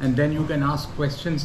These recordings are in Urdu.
and then you can ask questions.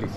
please.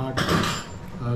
8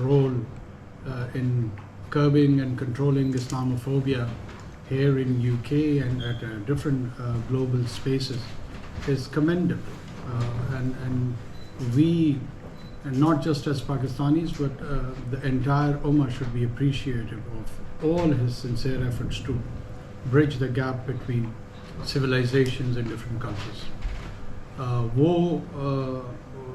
role in curbing and controlling Islamophobia here in UK and at different global spaces is commendable, and we, and not just as Pakistanis but the entire Ummah should be appreciative of all his sincere efforts to bridge the gap between civilizations and different cultures.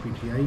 PTI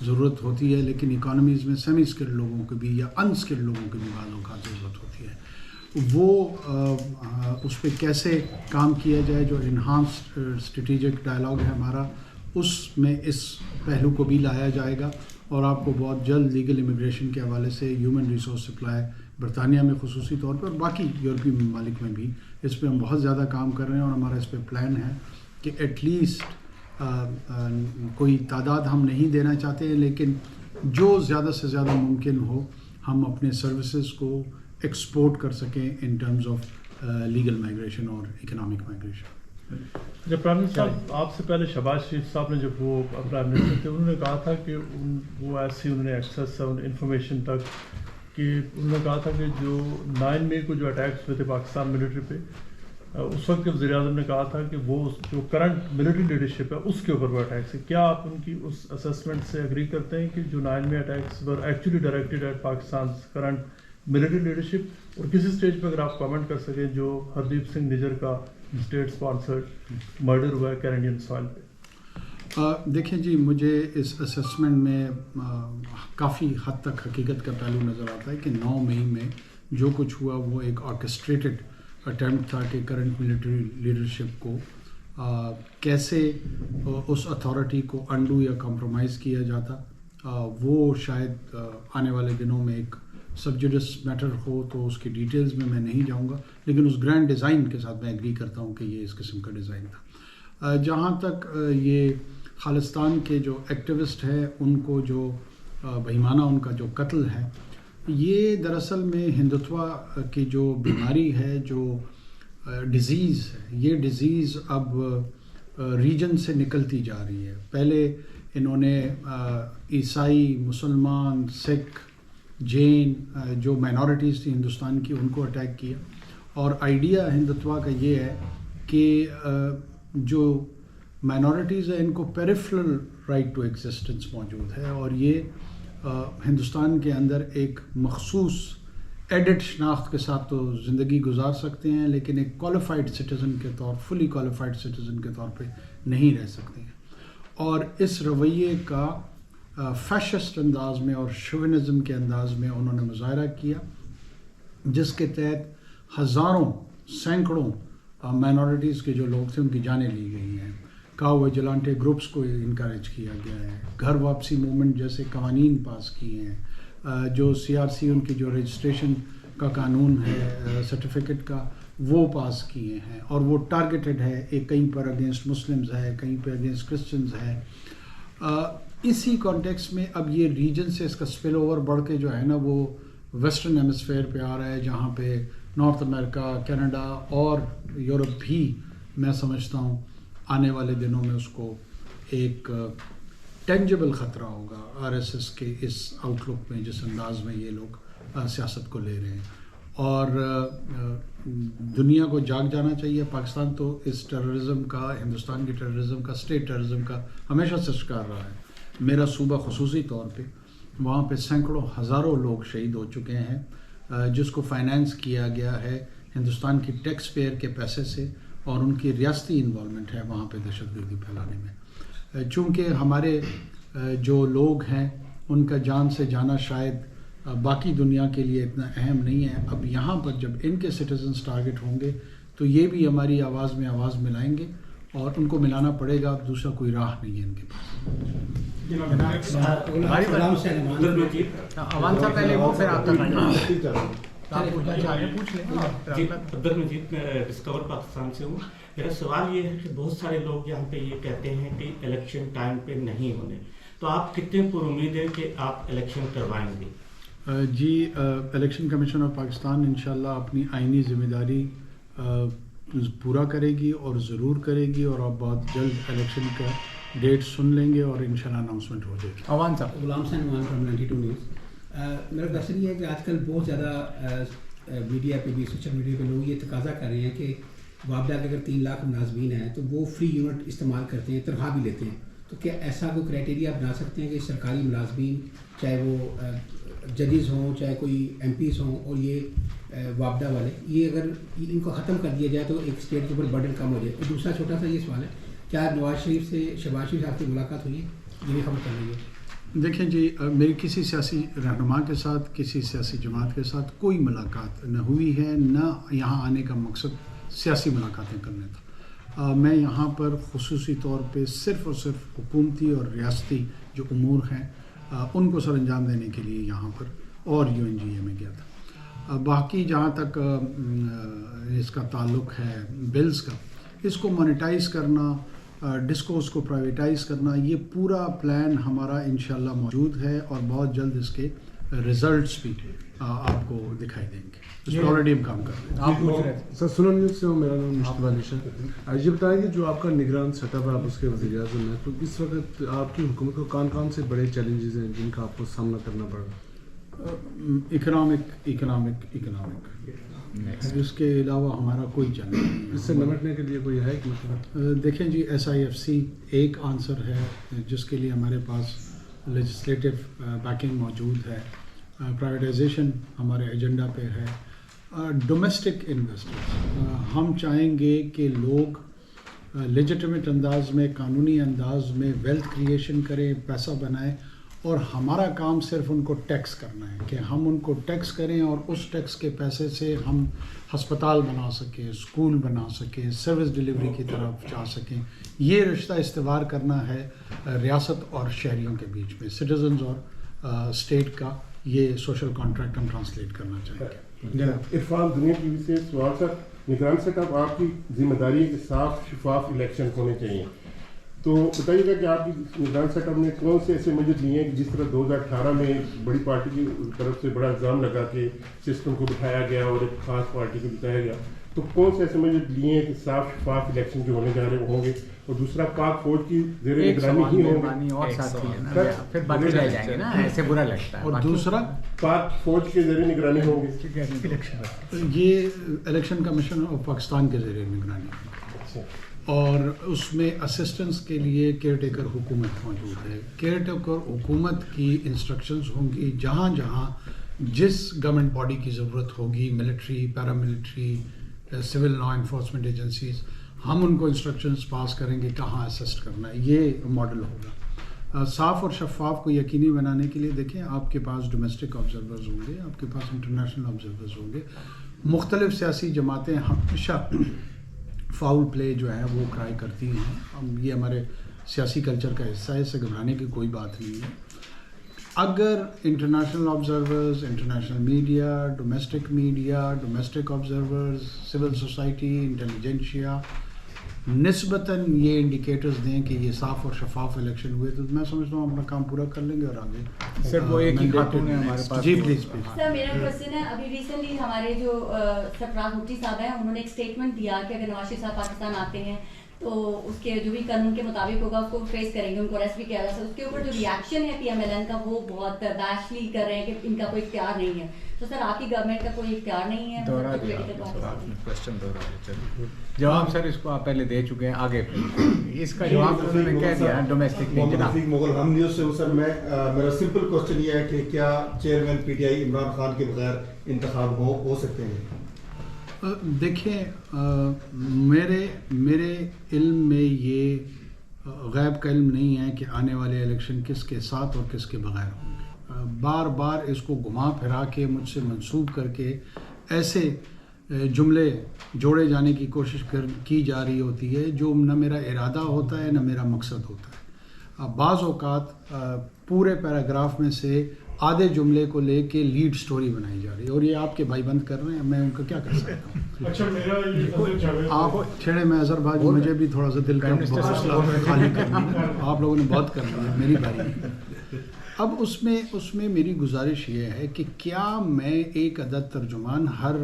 ضرورت ہوتی ہے، لیکن اکانومیز میں سیمی اسکلڈ لوگوں کی بھی یا ان اسکلڈ لوگوں کی بھی بعض اوقات ضرورت ہوتی ہے. وہ اس پہ کیسے کام کیا جائے، جو انہانسڈ اسٹریٹجک ڈائلاگ ہے ہمارا، اس میں اس پہلو کو بھی لایا جائے گا. اور آپ کو بہت جلد لیگل امیگریشن کے حوالے سے ہیومن ریسورس سپلائی برطانیہ میں خصوصی طور پر اور باقی یورپی ممالک میں بھی اس پہ ہم بہت زیادہ کام کر رہے ہیں. اور ہمارا اس پہ پلان ہے کہ ایٹ لیسٹ کوئی تعداد ہم نہیں دینا چاہتے ہیں، لیکن جو زیادہ سے زیادہ ممکن ہو ہم اپنے سروسز کو ایکسپورٹ کر سکیں in terms of legal migration اور اکنامک مائگریشن. جب پرائم منسٹر صاحب آپ سے پہلے شہباز شریف صاحب نے جب وہ پرائم منسٹر تھے، انہوں نے کہا تھا کہ وہ ایسی انہوں نے ایکسیس انفارمیشن تک کہ انہوں نے کہا تھا کہ جو 9 مئی کو جو اٹیکس ہوئے تھے پاکستان ملٹری پہ، اس وقت وزیر اعظم نے کہا تھا کہ وہ جو کرنٹ ملٹری لیڈرشپ ہے اس کے اوپر وہ اٹیکس ہے. کیا آپ ان کی اس اسسمنٹ سے اگری کرتے ہیں کہ جو 9 May attacks were actually directed at Pakistan current military leadership? اور کسی اسٹیج پہ اگر آپ کامنٹ کر سکیں جو ہردیپ سنگھ نجر کا اسٹیٹ اسپانسرڈ مرڈر ہوا ہے کینیڈین سوائل پہ. دیکھیں جی، مجھے اس اسسمنٹ میں کافی حد تک حقیقت کا پہلو نظر آتا ہے کہ 9 مئی میں جو کچھ ہوا وہ ایک آرکسٹریٹڈ اٹیمپٹ تھا کہ کرنٹ ملٹری لیڈرشپ کو کیسے اس اتھارٹی کو انڈو یا کمپرومائز کیا جاتا. وہ شاید آنے والے دنوں میں ایک سبجوڈس میٹر ہو تو اس کی ڈیٹیلز میں نہیں جاؤں گا، لیکن اس گرینڈ ڈیزائن کے ساتھ میں ایگری کرتا ہوں کہ یہ اس قسم کا ڈیزائن تھا. جہاں تک یہ خالصتان کے جو ایکٹیوسٹ ہیں ان کو جو بہیمانہ ان کا جو قتل ہے، یہ دراصل میں ہندوتوا کی جو بیماری ہے، جو ڈیزیز ہے، یہ ڈیزیز اب ریجن سے نکلتی جا رہی ہے. پہلے انہوں نے عیسائی، مسلمان، سکھ، جین جو مائنورٹیز تھی ہندوستان کی ان کو اٹیک کیا. اور آئیڈیا ہندوتوا کا یہ ہے کہ جو مائنورٹیز ہیں ان کو پیریفرل رائٹ ٹو ایگزسٹنس موجود ہے، اور یہ ہندوستان کے اندر ایک مخصوص ایڈٹ شناخت کے ساتھ تو زندگی گزار سکتے ہیں، لیکن ایک کوالیفائڈ سٹیزن کے طور، فلی کوالیفائڈ سٹیزن کے طور پہ نہیں رہ سکتے ہیں. اور اس رویے کا فیشسٹ انداز میں اور شوونزم کے انداز میں انہوں نے مظاہرہ کیا، جس کے تحت ہزاروں، سینکڑوں مائنورٹیز کے جو لوگ تھے ان کی جانیں لی گئی ہیں. کاؤ ویجلانٹے گروپس کو انکریج کیا گیا ہے، گھر واپسی موومنٹ جیسے قوانین پاس کیے ہیں، جو CRC ان کی جو رجسٹریشن کا قانون ہے سرٹیفکیٹ کا وہ پاس کیے ہیں، اور وہ ٹارگیٹڈ ہے، ایک کہیں پر اگینسٹ مسلمز ہے، کہیں پہ اگینسٹ کرسچنز ہے. اسی کانٹیکس میں اب یہ ریجن سے اس کا سپل اوور بڑھ کے جو ہے نا وہ ویسٹرن ہیمسفیئر پہ آ رہا ہے، جہاں پہ نارتھ امریکہ، کینیڈا اور یورپ بھی میں سمجھتا ہوں آنے والے دنوں میں اس کو ایک ٹینجبل خطرہ ہوگا RSS کے اس آؤٹ لک میں، جس انداز میں یہ لوگ سیاست کو لے رہے ہیں. اور دنیا کو جاگ جانا چاہیے. پاکستان تو اس ٹیررزم کا، ہندوستان کی ٹیررزم کا، اسٹیٹ ٹیررزم کا ہمیشہ سے شکار رہا ہے. میرا صوبہ خصوصی طور پہ، وہاں پہ سینکڑوں ہزاروں لوگ شہید ہو چکے ہیں، جس کو فائنینس کیا گیا ہے ہندوستان کی ٹیکس پیئر کے پیسے سے، اور ان کی ریاستی انوالومنٹ ہے وہاں پہ دہشت گردی پھیلانے میں. چونکہ ہمارے جو لوگ ہیں ان کا جان سے جانا شاید باقی دنیا کے لیے اتنا اہم نہیں ہے. اب یہاں پر جب ان کے سٹیزنز ٹارگٹ ہوں گے تو یہ بھی ہماری آواز میں آواز ملائیں گے، اور ان کو ملانا پڑے گا، دوسرا کوئی راہ نہیں ہے ان کے پاس. عوام صاحب پہلے وہ پھر آپ عبد المجید میں ڈسکور پاکستان سے ہوں. میرا سوال یہ ہے کہ بہت سارے لوگ یہاں پہ یہ کہتے ہیں کہ الیکشن ٹائم پہ نہیں ہونے، تو آپ کتنے پر امید ہیں کہ آپ الیکشن کروائیں گے؟ جی، الیکشن کمیشن آف پاکستان انشاءاللہ اپنی آئینی ذمہ داری پورا کرے گی اور ضرور کرے گی، اور آپ بہت جلد الیکشن کا ڈیٹ سن لیں گے اور انشاءاللہ اناؤنسمنٹ ہو جائے گی. عوام صاحب. غلام حسین عوام فرام 92 نیوز. میرا کوشچن یہ ہے کہ آج کل بہت زیادہ میڈیا پہ بھی، سوشل میڈیا پہ لوگ یہ تقاضا کر رہے ہیں کہ وابڈا کے اگر 3 لاکھ ملازمین ہیں تو وہ فری یونٹ استعمال کرتے ہیں، تنخواہ بھی لیتے ہیں. تو کیا ایسا کوئی کرائٹیریا بنا سکتے ہیں کہ سرکاری ملازمین، چاہے وہ ججز ہوں، چاہے کوئی MPs ہوں، اور یہ وابڈا والے، یہ اگر ان کو ختم کر دیا جائے تو ایک اسٹیٹ کے اوپر برڈن کم ہو جائے؟ اور دوسرا چھوٹا سا یہ سوال ہے، کیا نواز شریف سے شہباز شریف صاحب کی ملاقات ہوئی ہے؟ یہ بھی خبر کر رہی ہے. دیکھیں جی، میری کسی سیاسی رہنما کے ساتھ، کسی سیاسی جماعت کے ساتھ کوئی ملاقات نہ ہوئی ہے، نہ یہاں آنے کا مقصد سیاسی ملاقاتیں کرنے تھا۔ میں یہاں پر خصوصی طور پہ صرف اور صرف حکومتی اور ریاستی جو امور ہیں ان کو سر انجام دینے کے لیے یہاں پر اور UNGA میں گیا تھا۔ باقی جہاں تک اس کا تعلق ہے بلز کا، اس کو مانیٹائز کرنا، ڈسکورس کو پرائیویٹائز کرنا، یہ پورا پلان ہمارا انشاءاللہ موجود ہے اور بہت جلد اس کے رزلٹس بھی آپ کو دکھائی دیں گے۔ اس پر آلریڈی ہم کام کر رہے ہیں۔ آپ پوچھ رہے تھے سر سنن نیوز سے ہوں، میرا نام مشتبہ علی شاہ۔ یہ بتائیں کہ جو آپ کا نگران سیٹ اپ ہے، آپ اس کے وزیر اعظم ہیں، تو اس وقت آپ کی حکومت کو کون سے بڑے چیلنجز ہیں جن کا آپ کو سامنا کرنا پڑ رہا ہے؟ اکنامک اس کے علاوہ ہمارا کوئی چیلنج نہیں ہے۔ اس سے نمٹنے کے لیے کوئی ہے کہ مطلب؟ دیکھیں جی، SIFC ایک آنسر ہے جس کے لیے ہمارے پاس لیجسلیٹو بیکنگ موجود ہے۔ پرائیویٹائزیشن ہمارے ایجنڈا پہ ہے۔ ڈومیسٹک انویسٹرز، ہم چاہیں گے کہ لوگ لیجیٹمیٹ انداز میں، قانونی انداز میں ویلتھ کریشن کریں، پیسہ بنائیں، اور ہمارا کام صرف ان کو ٹیکس کرنا ہے کہ ہم ان کو ٹیکس کریں اور اس ٹیکس کے پیسے سے ہم ہسپتال بنا سکیں، اسکول بنا سکیں، سروس ڈیلیوری کی طرف جا سکیں۔ یہ رشتہ استوار کرنا ہے ریاست اور شہریوں کے بیچ میں، سٹیزنز اور اسٹیٹ کا یہ سوشل کانٹریکٹ ہم ٹرانسلیٹ کرنا چاہیں گے۔ عرفان دنیا ٹی وی سے سوال سر، نگران صاحب آپ کی ذمہ داری ہے کہ صاف شفاف الیکشن ہونے چاہیے، تو بتائیے گا کہ آپ کی نگران صاحب نے کون سے ایسے میجر لیے ہیں کہ جس طرح 2018 میں بڑی پارٹی کی طرف سے بڑا الزام لگا کہ سسٹم کو بٹھایا گیا اور ایک خاص پارٹی کو بتایا گیا، تو کون سے ایسے میجر لیے ہیں کہ صاف شفاف الیکشن جو ہونے جا رہے ہوں گے، اور دوسرا پاک فوج کی زیر نگرانی ہی ہوں گے، اور ساتھی ہے نا، پھر باقی رہ جائیں گے نا، ایسے برا لگتا ہے۔ اور دوسرا پاک فوج کے زیر نگرانی ہوں گے، یہ الیکشن کمیشن آف پاکستان کے زیر نگرانی ہے، اور اس میں اسسٹنس کے لیے کیئر ٹیکر حکومت موجود ہے۔ کیئر ٹیکر حکومت کی انسٹرکشنز ہوں گی جہاں جہاں جس گورنمنٹ باڈی کی ضرورت ہوگی، military, paramilitary, civil law enforcement agencies, ہم ان کو انسٹرکشنز پاس کریں گے کہاں اسسٹ کرنا ہے۔ یہ ماڈل ہوگا۔ صاف اور شفاف کو یقینی بنانے کے لیے دیکھیں، آپ کے پاس ڈومیسٹک آبزرورز ہوں گے، آپ کے پاس انٹرنیشنل آبزرورز ہوں گے۔ مختلف سیاسی جماعتیں ہمیشہ فاؤل پلے جو ہے وہ ٹرائی کرتی ہیں، یہ ہمارے سیاسی کلچر کا حصہ ہے، اس سے گھبرانے کی کوئی بات نہیں ہے۔ اگر international observers, international media, domestic observers, civil society, intelligentsia نسبتاً یہ انڈیکیٹرز دیں کہ یہ صاف اور شفاف الیکشن ہوئے، تو میں سمجھتا ہوں اپنا کام پورا کر لیں گے اور آگے صرف وہ ایک ہی خاتون ہے ہمارے پاس۔ جی پلیز۔ سر میرا کوشچن ہے، ابھی ریسنٹلی ہمارے جو سرفراز بھٹی صاحب ہیں انہوں نے ایک اسٹیٹمنٹ دیا کہ اگر نواز شریف صاحب پاکستان آتے ہیں تو اس کے جو بھی قانون کے مطابق ہوگا اس کو فیس کریں گے، ان کو اریسٹ بھی کیا جا سکتا ہے۔ اس کے اوپر جو ریئیکشن ہے PMLN کا وہ بہت بیشلی کر رہے ہیں کہ ان کا کوئی اختیار نہیں ہے، تو سر آپ کی گورنمنٹ کا کوئی اختیار نہیں ہے؟ جواب سر اس کو آپ پہلے دے چکے ہیں، آگے اس کا جواب انہوں نے کہہ دیا ڈومیسٹک نہیں جناب۔ مغل ہم نیوز سے ہوں سر، میرا سمپل کوشچن یہ ہے کہ کیا چیئرمین PTI عمران خان کے بغیر انتخاب ہو سکتے ہیں؟ دیکھیں، میرے علم میں یہ غیب کا علم نہیں ہے کہ آنے والے الیکشن کس کے ساتھ اور کس کے بغیر ہوں گے۔ بار بار اس کو گھما پھرا کے مجھ سے منسوب کر کے ایسے جملے جوڑے جانے کی کوشش کی جا رہی ہوتی ہے جو نہ میرا ارادہ ہوتا ہے نہ میرا مقصد ہوتا ہے۔ بعض اوقات پورے پیراگراف میں سے آدھے جملے کو لے کے لیڈ سٹوری بنائی جا رہی ہے، اور یہ آپ کے بھائی بند کر رہے ہیں، میں ان کا کیا کر سکتا ہوں؟ اچھا میرا آپ چھڑے میں اظہر بھائی، مجھے بھی تھوڑا سا دل کا حوصلہ خالی کرنا ہے، آپ لوگوں نے بہت کر لیا، میری باری ہے۔ اب اس میں میری گزارش یہ ہے کہ کیا میں ایک عدد ترجمان ہر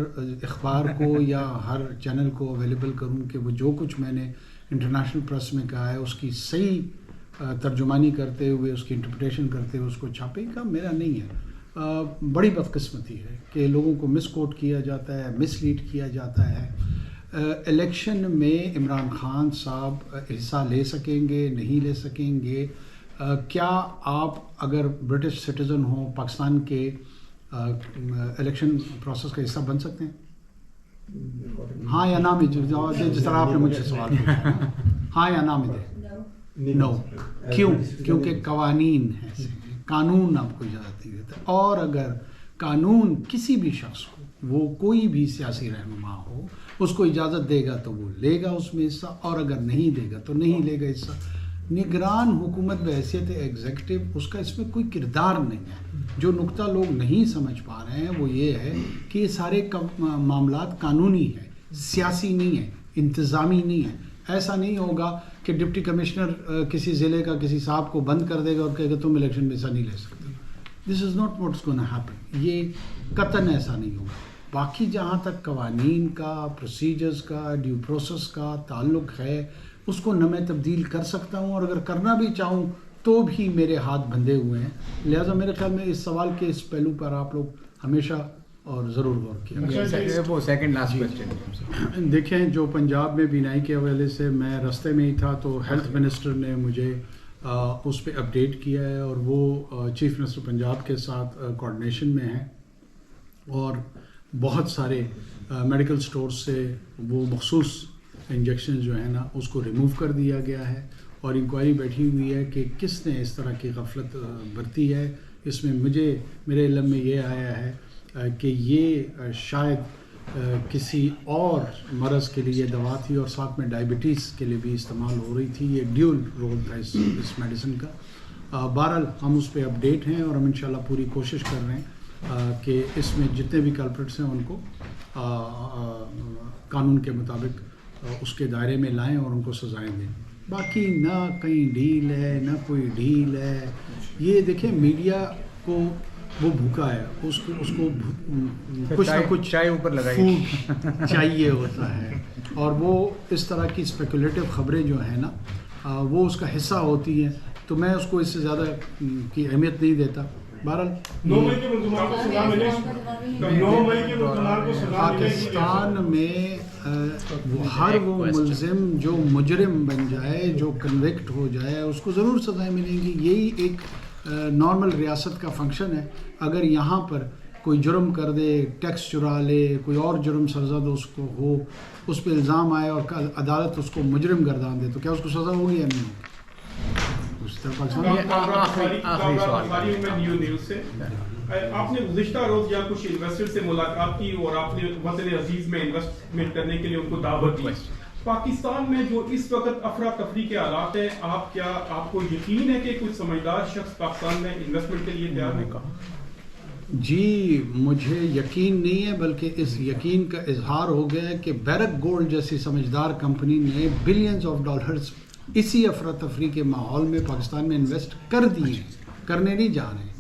اخبار کو یا ہر چینل کو اویلیبل کروں کہ وہ جو کچھ میں نے انٹرنیشنل پریس میں کہا ہے اس کی صحیح ترجمانی کرتے ہوئے، اس کی انٹرپریٹیشن کرتے ہوئے اس کو چھاپے کا میرا نہیں ہے۔ بڑی بدقسمتی ہے کہ لوگوں کو مس کوٹ کیا جاتا ہے، مس لیڈ کیا جاتا ہے۔ الیکشن میں عمران خان صاحب حصہ لے سکیں گے، نہیں لے سکیں گے؟ کیا آپ اگر برٹش سٹیزن ہوں پاکستان کے الیکشن پروسیس کا حصہ بن سکتے ہیں؟ ہاں یا نہ میں، جس طرح آپ نے مجھ سے سوال کیا، ہاں یا نہ میں دے؟ نو۔ کیوں؟ کیونکہ قوانین ہیں، قانون آپ کو اجازت نہیں دیتا. اور اگر قانون کسی بھی شخص کو، وہ کوئی بھی سیاسی رہنما ہو، اس کو اجازت دے گا تو وہ لے گا اس میں حصہ، اور اگر نہیں دے گا تو نہیں لے گا حصہ. نگران حکومت بحیثیت ایگزیکٹو اس کا اس میں کوئی کردار نہیں ہے. جو نقطہ لوگ نہیں سمجھ پا رہے ہیں وہ یہ ہے کہ یہ سارے معاملات قانونی ہیں، سیاسی نہیں ہیں، انتظامی نہیں ہیں. ایسا نہیں ہوگا کہ ڈپٹی کمشنر کسی ضلع کا کسی صاحب کو بند کر دے گا اور کہے گا تم الیکشن میں حصہ نہیں لے سکتے. This is not what is gonna happen. یہ قطعاً ایسا نہیں ہوگا. باقی جہاں تک قوانین کا، پروسیجرز کا، ڈیو پروسیس کا تعلق ہے، اس کو نہ میں تبدیل کر سکتا ہوں، اور اگر کرنا بھی چاہوں تو بھی میرے ہاتھ بندھے ہوئے ہیں. لہٰذا میرے خیال میں اس سوال کے اس پہلو پر آپ لوگ ہمیشہ اور ضرور غور کیا. وہ سیکنڈ لاسٹ کوسچن. دیکھیں، جو پنجاب میں بینائی کے حوالے سے میں راستے میں ہی تھا تو ہیلتھ منسٹر نے مجھے اس پہ اپڈیٹ کیا ہے، اور وہ چیف منسٹر پنجاب کے ساتھ کوآرڈینیشن میں ہیں، اور بہت سارے میڈیکل سٹور سے وہ مخصوص انجیکشن جو ہے نا اس کو ریموو کر دیا گیا ہے، اور انکوائری بیٹھی ہوئی ہے کہ کس نے اس طرح کی غفلت برتی ہے. اس میں میرے علم میں یہ آیا ہے کہ یہ شاید کسی اور مرض کے لیے دوا تھی، اور ساتھ میں ڈائبٹیز کے لیے بھی استعمال ہو رہی تھی. یہ ڈیول رول تھا اس میڈیسن کا. بہرحال ہم اس پہ اپڈیٹ ہیں، اور ہم انشاءاللہ پوری کوشش کر رہے ہیں کہ اس میں جتنے بھی کلپریٹس ہیں ان کو قانون کے مطابق اس کے دائرے میں لائیں اور ان کو سزائیں دیں. باقی نہ کہیں ڈھیل ہے نہ کوئی ڈھیل ہے. یہ دیکھیں، میڈیا کو وہ بھوکا ہے، اس کو کچھ نہ کچھ چائے اوپر لگائی فوڈ چاہیے ہوتا ہے، اور وہ اس طرح کی اسپیکولیٹو خبریں جو ہیں نا وہ اس کا حصہ ہوتی ہیں. تو میں اس کو اس سے زیادہ کی اہمیت نہیں دیتا. بہرحال پاکستان میں ہر وہ ملزم جو مجرم بن جائے، جو کنوکٹ ہو جائے، اس کو ضرور سزائیں ملیں گی. یہی ایک نارمل ریاست کا فنکشن ہے. اگر یہاں پر کوئی جرم کر دے، ٹیکس چرا لے، کوئی اور جرم سرزد اس کو ہو، اس پہ الزام آئے اور عدالت اس کو مجرم گردان دے، تو کیا اس کو سزا ہوگی یا نہیں ہوگی؟ اس طرح آخری سوال. نیوز سے آپ نے گزشتہ روز یا کچھ انویسٹر سے ملاقات کی اور آپ نے وطن عزیز میں انویسٹمنٹ کرنے کے لیے ان کو دعوت دی. پاکستان میں جو اس وقت افراتفری کے حالات ہیں، آپ کو یقین ہے کہ کچھ سمجھدار شخص پاکستان میں انویسٹمنٹ کے لیے تیار ہے؟ جی مجھے یقین نہیں ہے، بلکہ اس یقین کا اظہار ہو گیا ہے کہ بیرک گولڈ جیسی سمجھدار کمپنی نے بلینز آف ڈالرز اسی افراتفری کے ماحول میں پاکستان میں انویسٹ کر دیے، کرنے نہیں جا رہے ہیں.